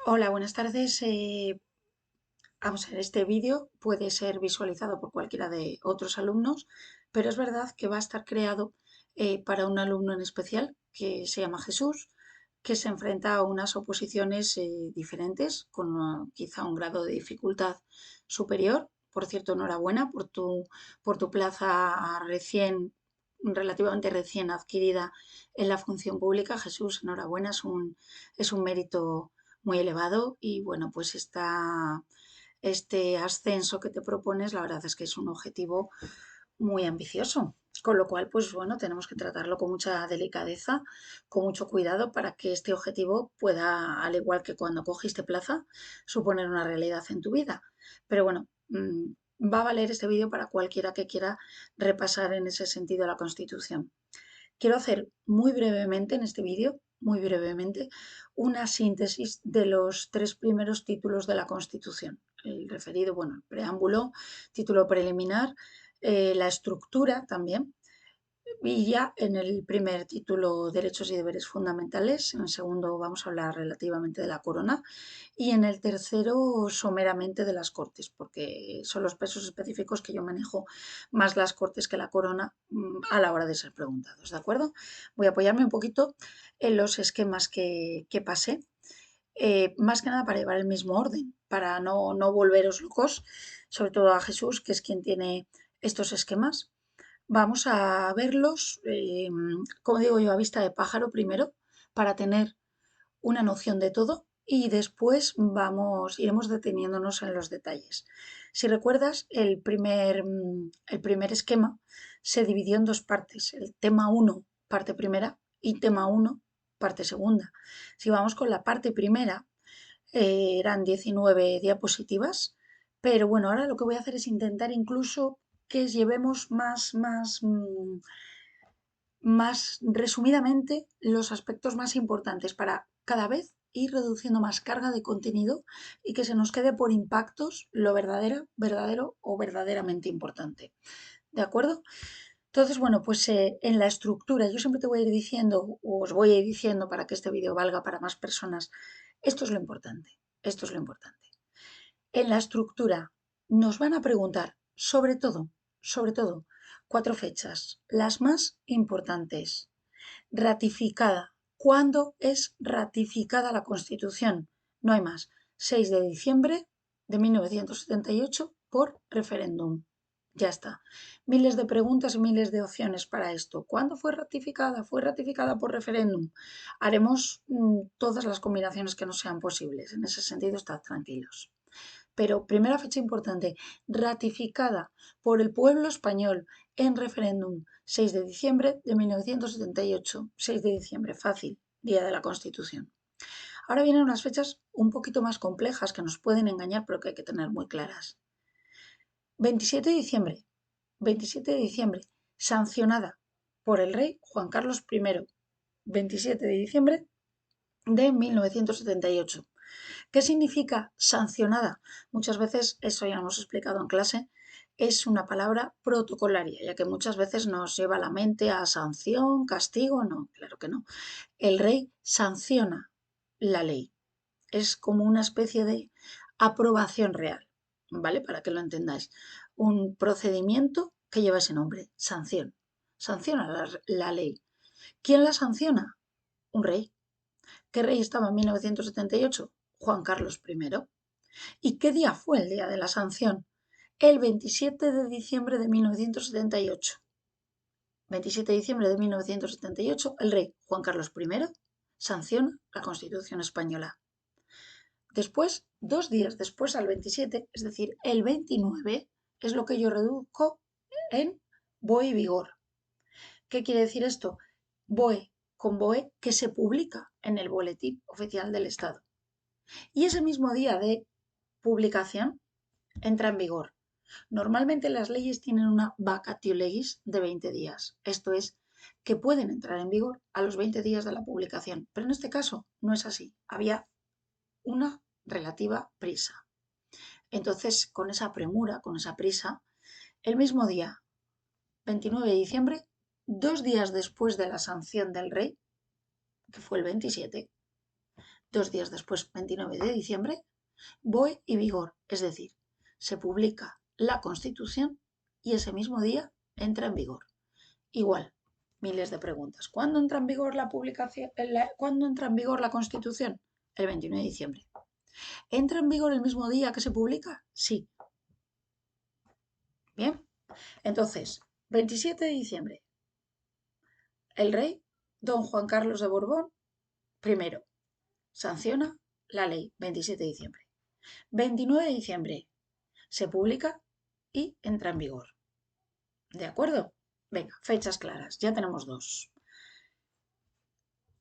Hola, buenas tardes. Vamos a ver, este vídeo puede ser visualizado por cualquiera de otros alumnos, pero es verdad que va a estar creado para un alumno en especial que se llama Jesús, que se enfrenta a unas oposiciones diferentes, con quizá un grado de dificultad superior. Por cierto, enhorabuena por tu plaza relativamente recién adquirida en la función pública. Jesús, enhorabuena, es un mérito muy elevado y bueno, pues este ascenso que te propones, la verdad es que es un objetivo muy ambicioso. Con lo cual, pues bueno, tenemos que tratarlo con mucha delicadeza, con mucho cuidado para que este objetivo pueda, al igual que cuando cogiste plaza, suponer una realidad en tu vida. Pero bueno, va a valer este vídeo para cualquiera que quiera repasar en ese sentido la Constitución. Quiero hacer muy brevemente en este vídeo, muy brevemente, una síntesis de los tres primeros títulos de la Constitución. El referido, bueno, el preámbulo, título preliminar, la estructura también, y ya en el primer título, Derechos y Deberes Fundamentales, en el segundo vamos a hablar relativamente de la corona y en el tercero someramente de las Cortes, porque son los pesos específicos que yo manejo más las Cortes que la corona a la hora de ser preguntados, ¿de acuerdo? Voy a apoyarme un poquito en los esquemas que pasé, más que nada para llevar el mismo orden, para no volveros locos, sobre todo a Jesús, que es quien tiene estos esquemas. Vamos a verlos, como digo yo, a vista de pájaro primero, para tener una noción de todo y después iremos deteniéndonos en los detalles. Si recuerdas, el primer esquema se dividió en dos partes, el tema 1, parte primera, y tema 1, parte segunda. Si vamos con la parte primera, eran 19 diapositivas, pero bueno, ahora lo que voy a hacer es intentar incluso que llevemos más resumidamente los aspectos más importantes para cada vez ir reduciendo más carga de contenido y que se nos quede por impactos lo verdadero o verdaderamente importante. ¿De acuerdo? Entonces, bueno, pues en la estructura, yo siempre te voy a ir diciendo, o os voy a ir diciendo para que este vídeo valga para más personas, esto es lo importante, esto es lo importante. En la estructura nos van a preguntar, sobre todo, cuatro fechas, las más importantes. Ratificada. ¿Cuándo es ratificada la Constitución? No hay más. 6 de diciembre de 1978 por referéndum. Ya está. Miles de preguntas y miles de opciones para esto. ¿Cuándo fue ratificada? Fue ratificada por referéndum. Haremos todas las combinaciones que nos sean posibles. En ese sentido, estad tranquilos. Pero primera fecha importante, ratificada por el pueblo español en referéndum, 6 de diciembre de 1978. 6 de diciembre, fácil, Día de la Constitución. Ahora vienen unas fechas un poquito más complejas que nos pueden engañar, pero que hay que tener muy claras. 27 de diciembre, 27 de diciembre, sancionada por el rey Juan Carlos I. 27 de diciembre de 1978. ¿Qué significa sancionada? Muchas veces, eso ya hemos explicado en clase, es una palabra protocolaria, ya que muchas veces nos lleva a la mente a sanción, castigo, no, claro que no. El rey sanciona la ley, es como una especie de aprobación real, ¿vale? Para que lo entendáis. Un procedimiento que lleva ese nombre, sanción. Sanciona la ley. ¿Quién la sanciona? Un rey. ¿Qué rey estaba en 1978? Juan Carlos I. ¿Y qué día fue el día de la sanción? El 27 de diciembre de 1978. 27 de diciembre de 1978, el rey Juan Carlos I sanciona la Constitución española. Después, 2 días después, al 27, es decir, el 29, es lo que yo reduzco en BOE vigor. ¿Qué quiere decir esto? BOE con BOE que se publica en el Boletín Oficial del Estado. Y ese mismo día de publicación entra en vigor. Normalmente las leyes tienen una vacatio legis de 20 días, esto es, que pueden entrar en vigor a los 20 días de la publicación, pero en este caso no es así, había una relativa prisa. Entonces, con esa premura, con esa prisa, el mismo día, 29 de diciembre, 2 días después de la sanción del rey, que fue el 27, 2 días después, 29 de diciembre, BOE y vigor, es decir, se publica la Constitución y ese mismo día entra en vigor. Igual, miles de preguntas. ¿Cuándo entra en vigor la publicación? ¿Cuándo entra en vigor la Constitución? El 29 de diciembre. ¿Entra en vigor el mismo día que se publica? Sí. Bien, entonces, 27 de diciembre, el rey, don Juan Carlos de Borbón, primero, sanciona la ley, 27 de diciembre. 29 de diciembre, se publica y entra en vigor. ¿De acuerdo? Venga, fechas claras, ya tenemos dos.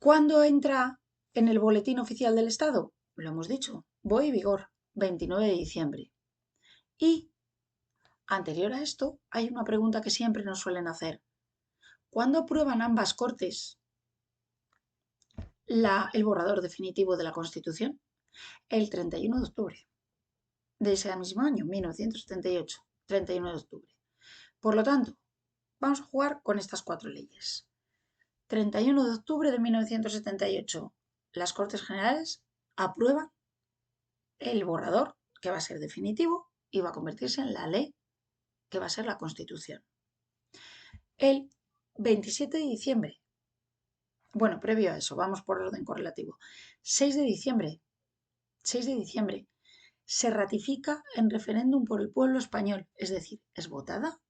¿Cuándo entra en el boletín oficial del Estado? Lo hemos dicho, BOE y vigor, 29 de diciembre. Y, anterior a esto, hay una pregunta que siempre nos suelen hacer. ¿Cuándo aprueban ambas Cortes el borrador definitivo de la Constitución? El 31 de octubre de ese mismo año, 1978, 31 de octubre. Por lo tanto, vamos a jugar con estas cuatro leyes. 31 de octubre de 1978, las Cortes Generales aprueban el borrador que va a ser definitivo y va a convertirse en la ley que va a ser la Constitución. El 27 de diciembre, bueno, previo a eso, vamos por orden correlativo. 6 de diciembre, se ratifica en referéndum por el pueblo español, es decir, es votada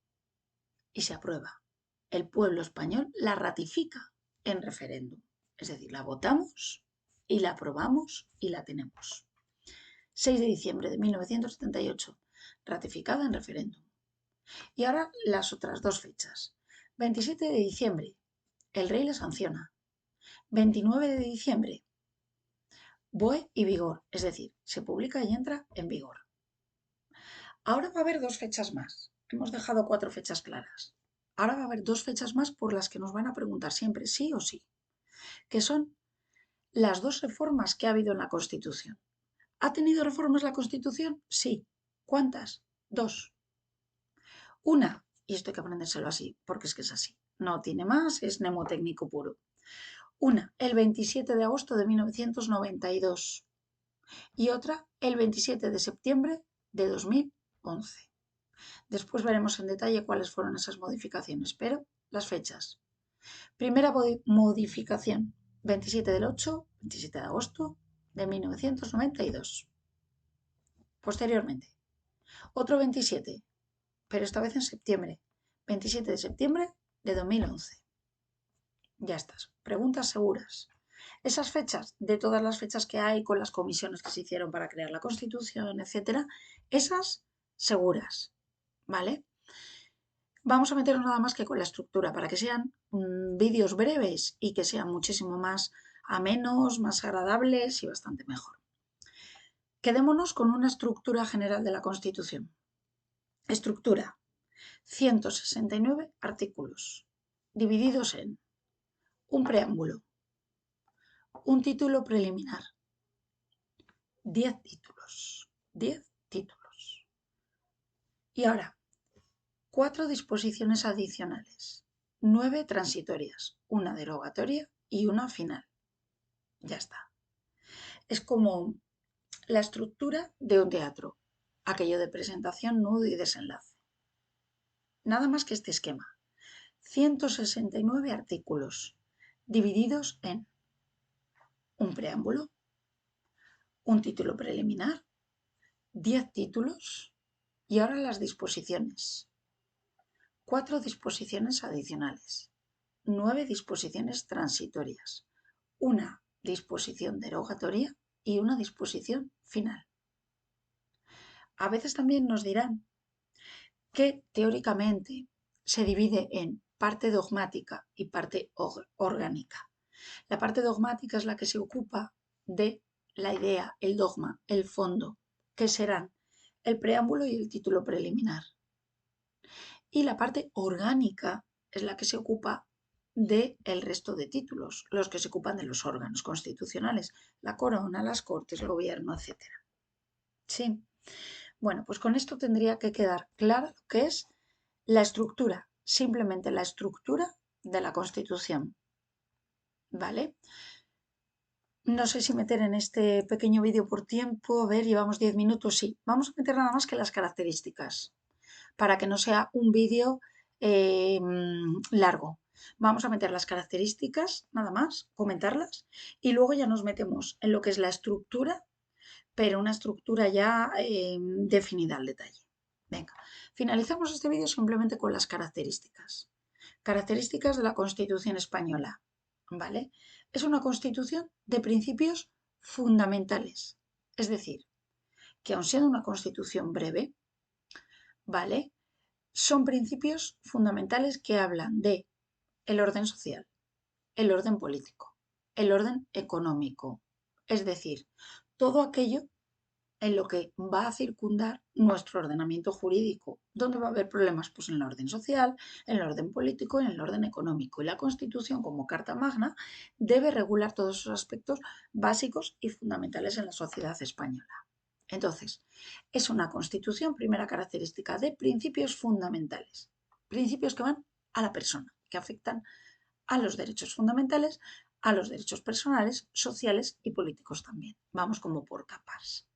y se aprueba. El pueblo español la ratifica en referéndum, es decir, la votamos y la aprobamos y la tenemos. 6 de diciembre de 1978, ratificada en referéndum. Y ahora las otras dos fechas. 27 de diciembre, el rey la sanciona. 29 de diciembre, BOE y vigor, es decir, se publica y entra en vigor. Ahora va a haber dos fechas más. Hemos dejado 4 fechas claras. Ahora va a haber 2 fechas más por las que nos van a preguntar siempre sí o sí, que son las 2 reformas que ha habido en la Constitución. ¿Ha tenido reformas la Constitución? Sí. ¿Cuántas? 2. Una, y esto hay que aprendérselo así, porque es que es así, no tiene más, es mnemotécnico puro. Una, el 27 de agosto de 1992 y otra, el 27 de septiembre de 2011. Después veremos en detalle cuáles fueron esas modificaciones, pero las fechas. Primera modificación, 27 del 8, 27 de agosto de 1992. Posteriormente, otro 27, pero esta vez en septiembre, 27 de septiembre de 2011. Ya estás. Preguntas seguras. Esas fechas, de todas las fechas que hay con las comisiones que se hicieron para crear la Constitución, etcétera, esas seguras, ¿vale? Vamos a meternos nada más que con la estructura para que sean vídeos breves y que sean muchísimo más amenos, más agradables y bastante mejor. Quedémonos con una estructura general de la Constitución. Estructura: 169 artículos, divididos en un preámbulo, un título preliminar, 10 títulos, 10 títulos. Y ahora, 4 disposiciones adicionales, 9 transitorias, una derogatoria y una final. Ya está. Es como la estructura de un teatro, aquello de presentación, nudo y desenlace. Nada más que este esquema. 169 artículos, divididos en un preámbulo, un título preliminar, 10 títulos y ahora las disposiciones. 4 disposiciones adicionales, 9 disposiciones transitorias, una disposición derogatoria y una disposición final. A veces también nos dirán que teóricamente se divide en parte dogmática y parte orgánica. La parte dogmática es la que se ocupa de la idea, el dogma, el fondo, que serán el preámbulo y el título preliminar. Y la parte orgánica es la que se ocupa del resto de títulos, los que se ocupan de los órganos constitucionales, la corona, las cortes, el gobierno, etc. Sí. Bueno, pues con esto tendría que quedar claro lo que es la estructura, simplemente la estructura de la Constitución. ¿Vale? No sé si meter en este pequeño vídeo por tiempo. A ver, llevamos 10 minutos. Sí, vamos a meter nada más que las características para que no sea un vídeo largo. Vamos a meter las características, nada más, comentarlas, y luego ya nos metemos en lo que es la estructura, pero una estructura ya definida al detalle. Venga, finalizamos este vídeo simplemente con las características. Características de la Constitución española, ¿vale? Es una constitución de principios fundamentales, es decir, que aun siendo una constitución breve, ¿vale? Son principios fundamentales que hablan de el orden social, el orden político, el orden económico, es decir, todo aquello en lo que va a circundar nuestro ordenamiento jurídico. ¿Dónde va a haber problemas? Pues en el orden social, en el orden político, en el orden económico. Y la Constitución, como Carta Magna, debe regular todos esos aspectos básicos y fundamentales en la sociedad española. Entonces, es una Constitución, primera característica, de principios fundamentales. Principios que van a la persona, que afectan a los derechos fundamentales, a los derechos personales, sociales y políticos también. Vamos como por capas.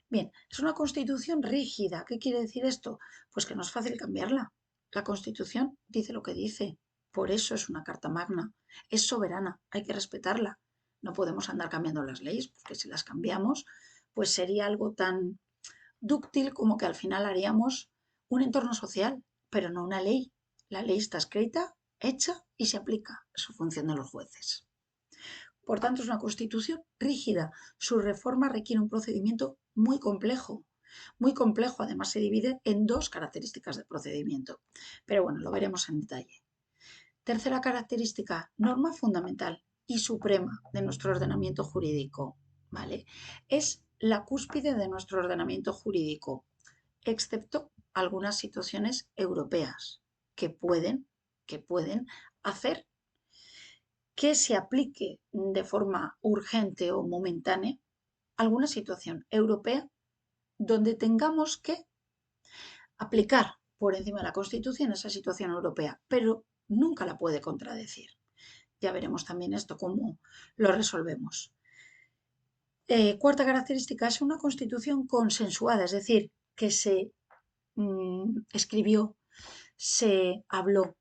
Bien, es una constitución rígida. ¿Qué quiere decir esto? Pues que no es fácil cambiarla. La constitución dice lo que dice. Por eso es una carta magna. Es soberana, hay que respetarla. No podemos andar cambiando las leyes, porque si las cambiamos, pues sería algo tan dúctil como que al final haríamos un entorno social, pero no una ley. La ley está escrita, hecha y se aplica. Es su función de los jueces. Por tanto, es una constitución rígida. Su reforma requiere un procedimiento muy complejo. Muy complejo, además se divide en dos características de procedimiento. Pero bueno, lo veremos en detalle. Tercera característica, norma fundamental y suprema de nuestro ordenamiento jurídico. ¿Vale? Es la cúspide de nuestro ordenamiento jurídico, excepto algunas situaciones europeas que pueden hacer que se aplique de forma urgente o momentánea alguna situación europea donde tengamos que aplicar por encima de la Constitución esa situación europea, pero nunca la puede contradecir. Ya veremos también esto, cómo lo resolvemos. Cuarta característica, es una constitución consensuada, es decir, que se escribió, se habló,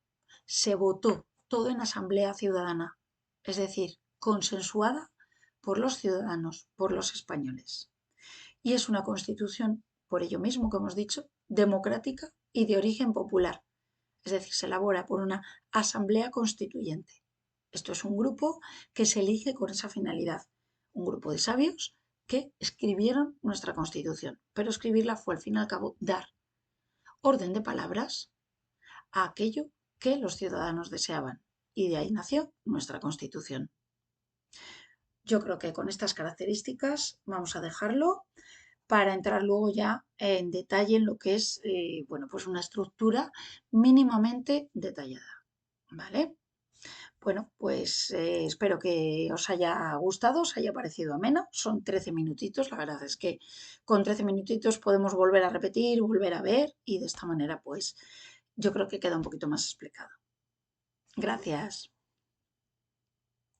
se votó, todo en asamblea ciudadana, es decir, consensuada por los ciudadanos, por los españoles. Y es una constitución, por ello mismo que hemos dicho, democrática y de origen popular, es decir, se elabora por una asamblea constituyente. Esto es un grupo que se elige con esa finalidad, un grupo de sabios que escribieron nuestra constitución, pero escribirla fue al fin y al cabo dar orden de palabras a aquello que los ciudadanos deseaban. Y de ahí nació nuestra Constitución. Yo creo que con estas características vamos a dejarlo para entrar luego ya en detalle en lo que es bueno, pues una estructura mínimamente detallada. ¿Vale? Bueno, pues espero que os haya gustado, os haya parecido ameno. Son 13 minutitos, la verdad es que con 13 minutitos podemos volver a repetir, volver a ver y de esta manera pues yo creo que queda un poquito más explicado. Gracias.